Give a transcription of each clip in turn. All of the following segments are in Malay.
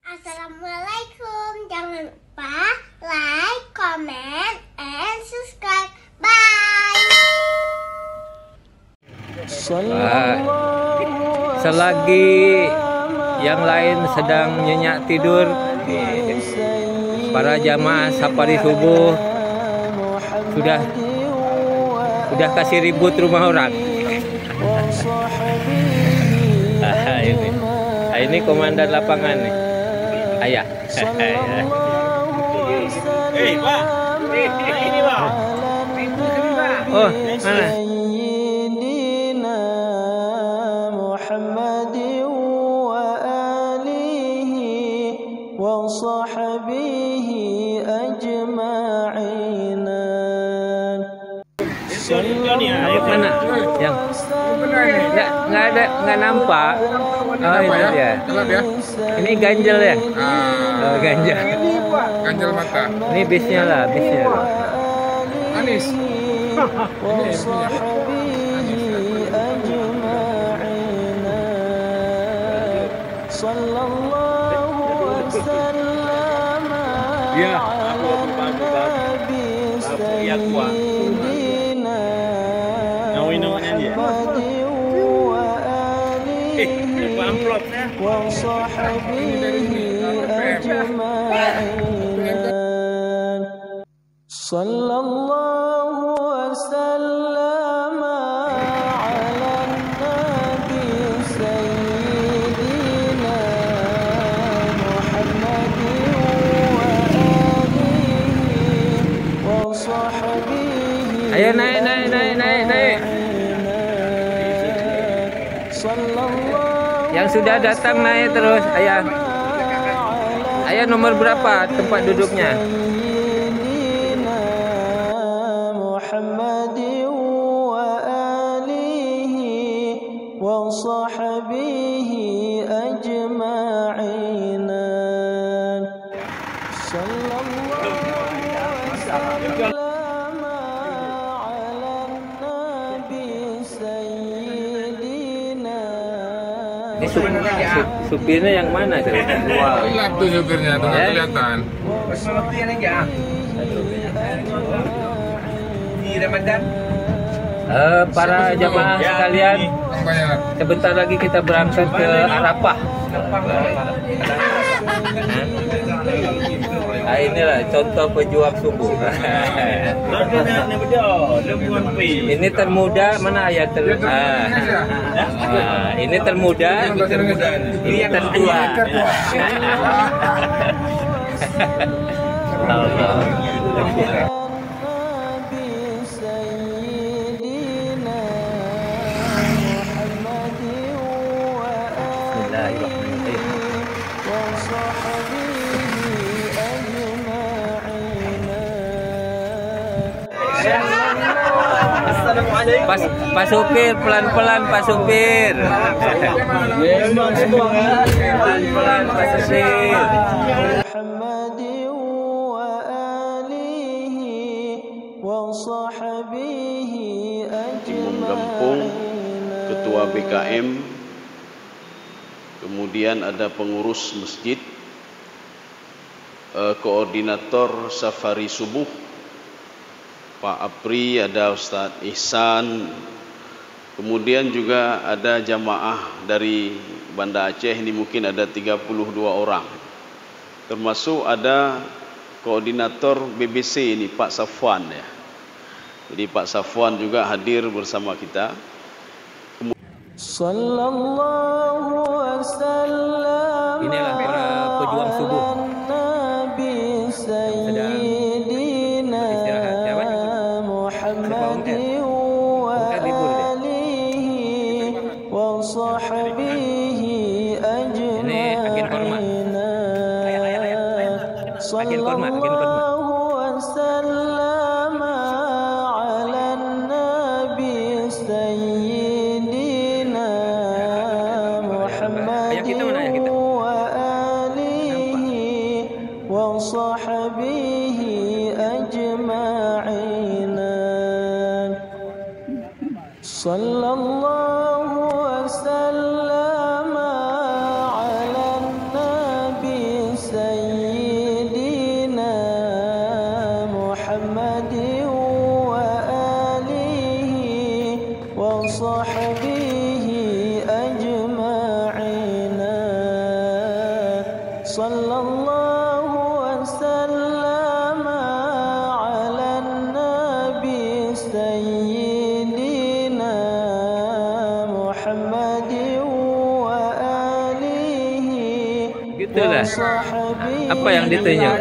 Assalamualaikum. Jangan lupa like, comment, and subscribe. Bye. Selagi yang lain sedang nyenyak tidur, para jamaah safari subuh sudah kasih ribut rumah orang. Ini komandan lapangan nih, ayah. Pak, ini Pak. Oh, mana? Mana? Yang nggak nampak. Oh, ini dia. Ini ganjel ya? Oh, ganjel. Ganjel mata. Ini bisnya lah, bisnya. Anis. Ya. Sallallahu wasallam ala nabi sayyidina Muhammadin wa alihi wa sahbihi. Ayo naik. Yang sudah datang naik terus, ayah. Ayah nomor berapa tempat duduknya? Muhammadin wa alihi wa sahbihi ajma'in. Sallallahu wasallam ala nabi sayyidina. Ini supirnya yang mana? Gelap tuh supirnya, tuh nggak kelihatan. Para jamaah sekalian, sebentar lagi kita berangkat ke Arafah. Nah, inilah contoh pejuang subuh. Ini termuda, mana ayat ini termuda, ini tertua. Allah. Pak supir, pelan-pelan Pak supir. Pelan-pelan Pak supir. Muhammadin wa alihi wa sahbihi Imam Gampung, Ketua BKM, kemudian ada pengurus masjid, koordinator safari subuh, Pak Apri, ada Ustadz Ihsan, kemudian juga ada jamaah dari Banda Aceh, ini mungkin ada 32 orang, termasuk ada koordinator BBC ini Pak Safwan ya. Jadi Pak Safwan juga hadir bersama kita. Sallallahu wasallam. Inilah para pejuang subuh. Sallallahu wasallam ala nabi itulah. Apa yang ditunjuk?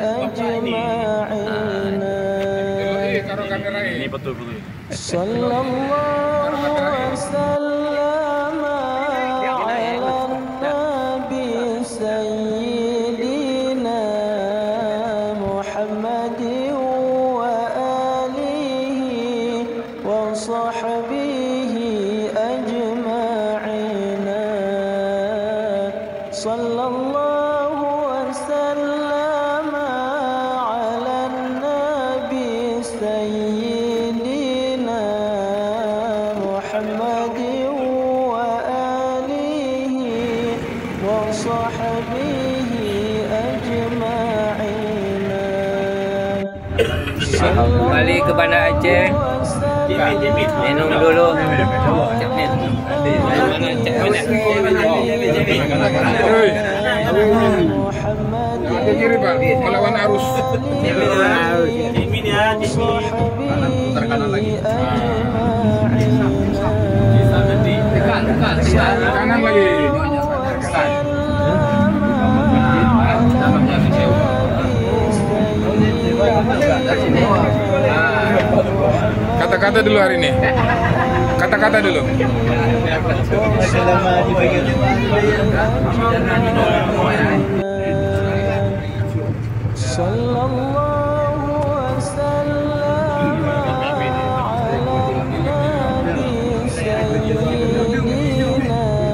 Karo kamera Ini betul-betul. Sallallahu wasallam ala nabi sayyidina Muhammadin wa alihi wa sahbihi ajma'in. Sallallahu wasallam ala nabi sayyidina Muhammadin wa alihi wa sahbihi ajma'in. Kembali ke Banda Aceh. Minum dulu. Cakmin. Mana cakmin? Ada kiri Pak, melawan arus. Ini ya, Putar kanan lagi. Kanan lagi. Kata-kata dulu hari ini. Kata-kata dulu. Sallallahu wasallam ala nabi sayyidina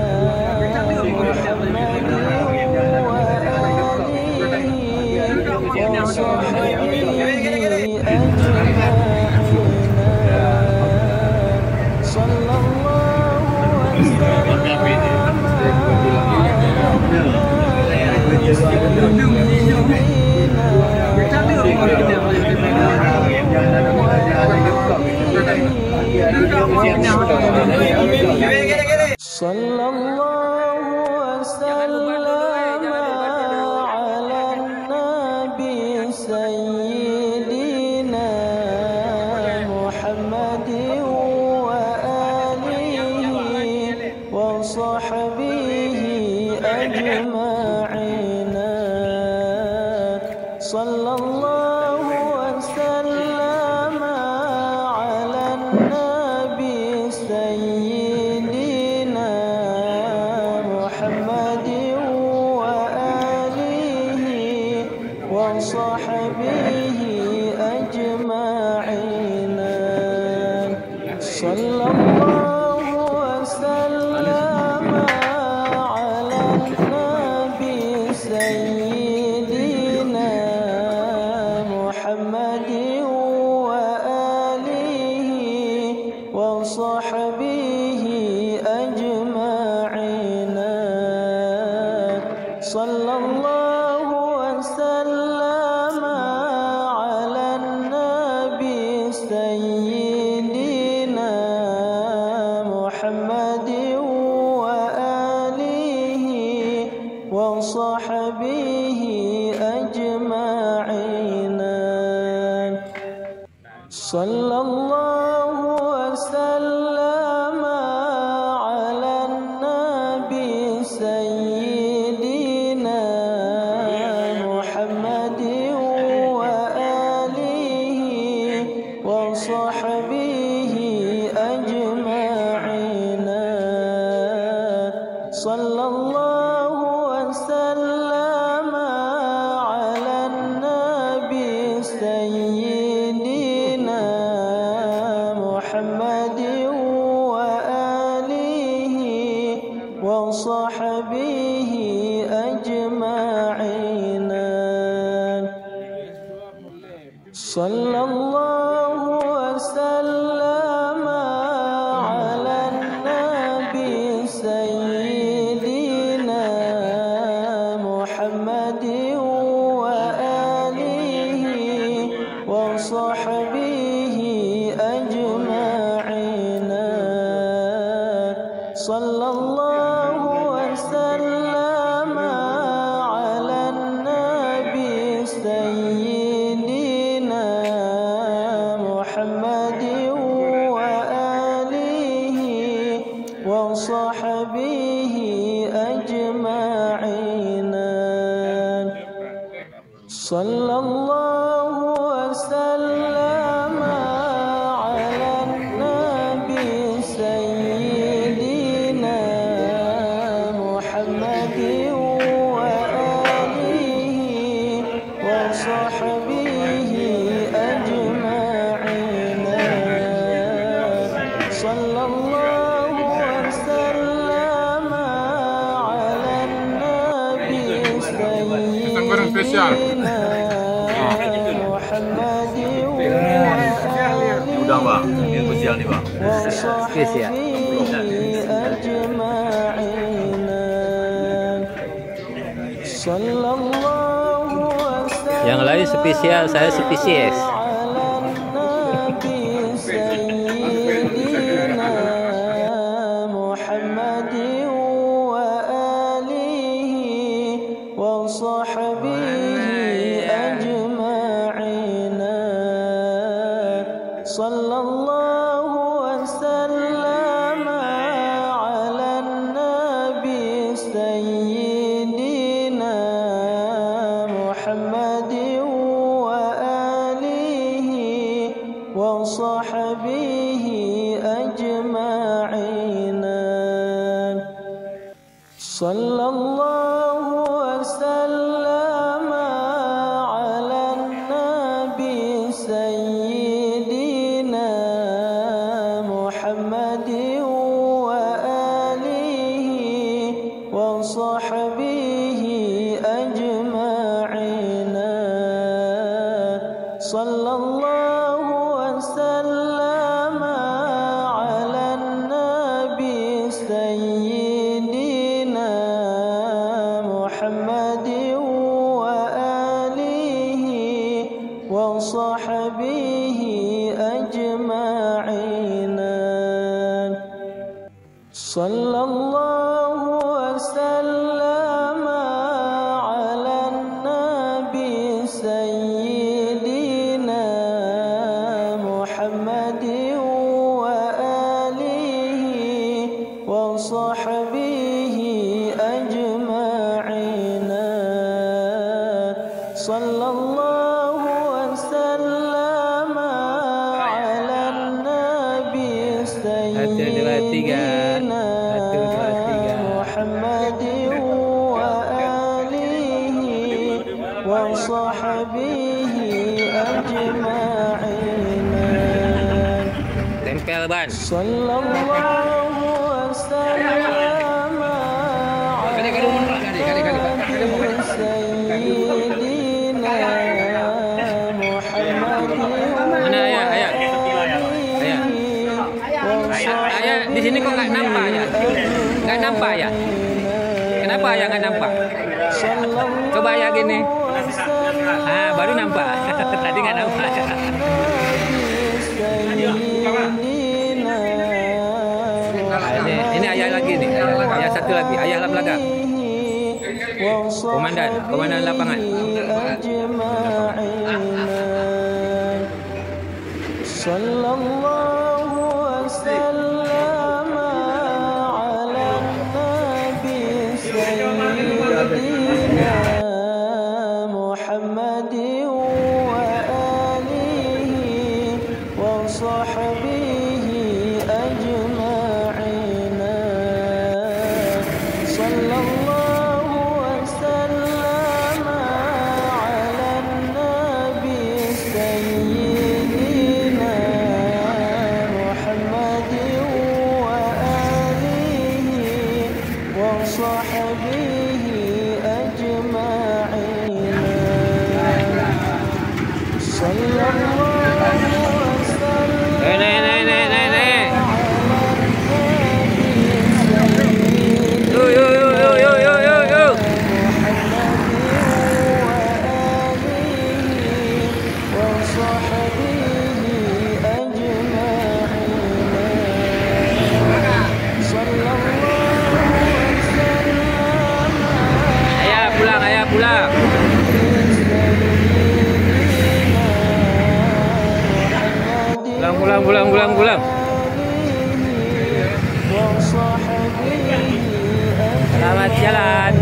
Muhammadin wa alihi wa sahbihi ajma'in. Sallallahu wasallam Sallallahu wasallam ala nabi sayyidina Muhammadin wa alihi wa sahbihi ajma'in. Sallallahu wasallam ala nabi sayyidina Muhammadin wa alihi wa sahbihi ajma'in. Sallallahu wasallam ala nabi sayyidina Muhammadin wa alihi wa sahbihi ajma'in. Sallallahu wasallam ala nabi sayyidina Muhammadin wa alihi wa sahbihi ajma'in. Sallallahu wasallam ala nabi sayyidina Muhammadin wa alihi wa sahbihi ajma'in. Sallallahu wasallam ala nabi sayyidina Muhammadin wa alihi wa sahbihi ajma'in. Sallallahu wasallam ala nabi sayyidina Muhammadin wa alihi wa sahbihi ajma'in. Sallallahu wasallam ala nabi sayyidina Muhammadin wa alihi wa sahbihi ajma'in. صلى الله وسلم على النبي سيدنا محمد وآله وصحبه أجمعين. صلى الله وسلم على النبي Barang spesial. Udah bang, ini spesial nih bang. Spesial. Yang lain spesial, saya spesies. صلى الله وسلم على النبي سيدنا محمد وآله وصحبه أجمعين. صلى الله وسلم على النبي سيدنا محمد وآله وصحبه أجمعين. صلى الله وسلم على النبي سيدنا محمد وآله وصحبه أجمعين. صلى الله وسلم على النبي سيدنا محمد وآله وصحبه أجمعين. صلى الله وسلم على النبي سيدنا محمد وآله وصحبه أجمعين. Tempel ban. صلى الله وسلم على النبي سيدنا محمد Mana ayah? Ayah. Ayah di sini kok nggak nampak ya? Nggak nampak ya? Kenapa ayah nggak nampak? Coba ayah gini. Ah, baru nampak. Tadi nggak nampak. Ini ayah lagi nih. Ayah satu lagi. Ayah lah belakang. Komandan lapangan. صلى الله وسلم على النبي سيدنا محمد وآله وصحبه أجمعين. صلى الله وسلم على النبي سيدنا محمد وآله وصحبه أجمعين. صلى الله وسلم على Ayah pulang. Pulang. Selamat jalan.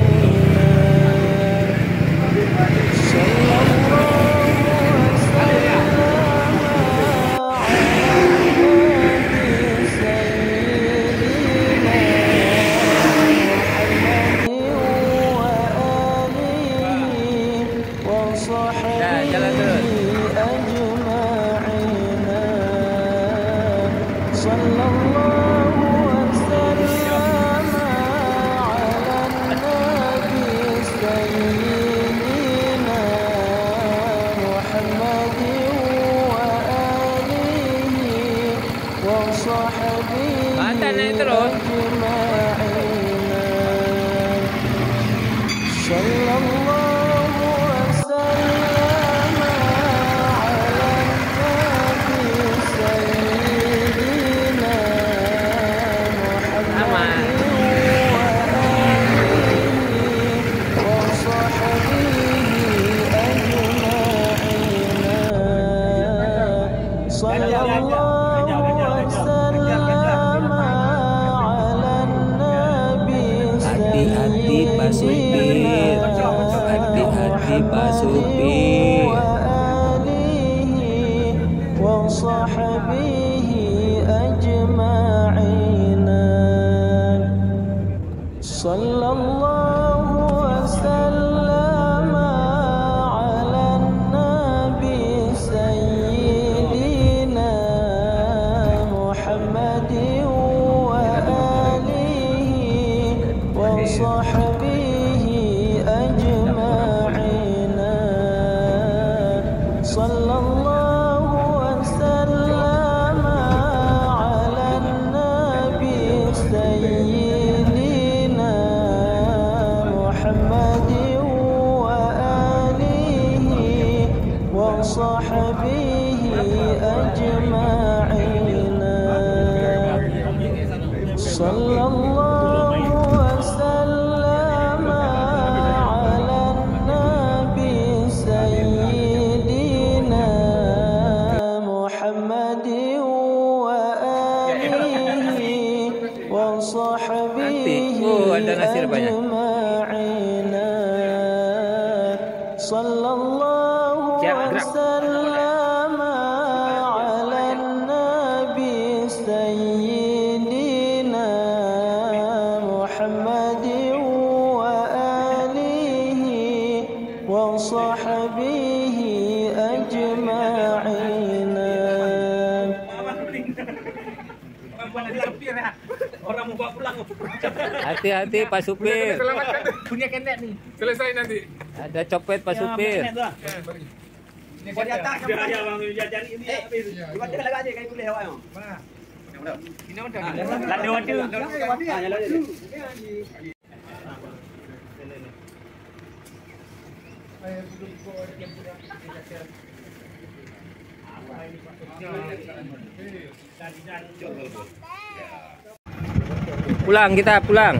صلى الله وسلم على النبي سيدنا محمد وآله وصحبه أجمعين صلى الله وسلم على النبي سيدنا محمد وآله وصحبه أجمعين صلى الله وسلم على النبي Hati-hati Pak Supir. Hati-hati Pak Supir. وآله وصحبه أجمعين صلى الله وسلم على النبي سيدنا محمد وآله وصحبه أجمعين صلى الله وسلم على النبي سيدنا محمد وآله وصحبه أجمعين صلى الله وسلم على النبي سيدنا محمد وآله وصحبه ada nasi banyak. أجمعين صلى الله وسلم على النبي سيدنا محمد وآله وصحبه أجمعين Orang mau bawa pulang. Hati-hati Pak Supir. Selamatkan. Punya kendek nih. Selesai nanti. Ada copet Pak Supir. Kau di atas kan bang cari ini habis. Buat dia lagi aja kayak boleh awak. Mana? Ini ada. Lada wadu. Ah, lada. Pulang kita pulang.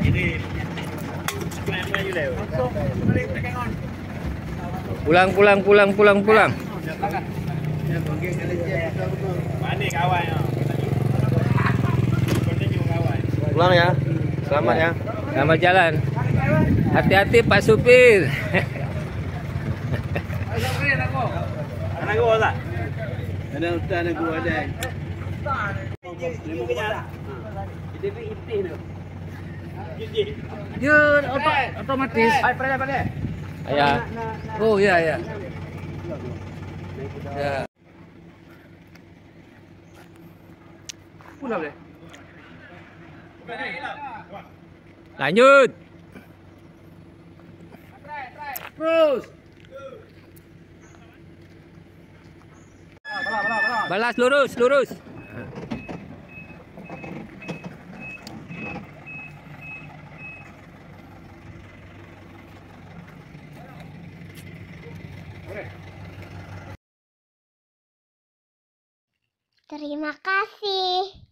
Pulang. Mana kawan? Pulang ya. Selamat ya. Selamat jalan. Hati-hati Pak Supir. Anak gua tak? Ada ustaz anak gua ada. Ya, otomatis. Ay, pada. Ya. Oh ya. Ya. Pulang boleh. Lanjut. Terus. Balas lurus. Terima kasih.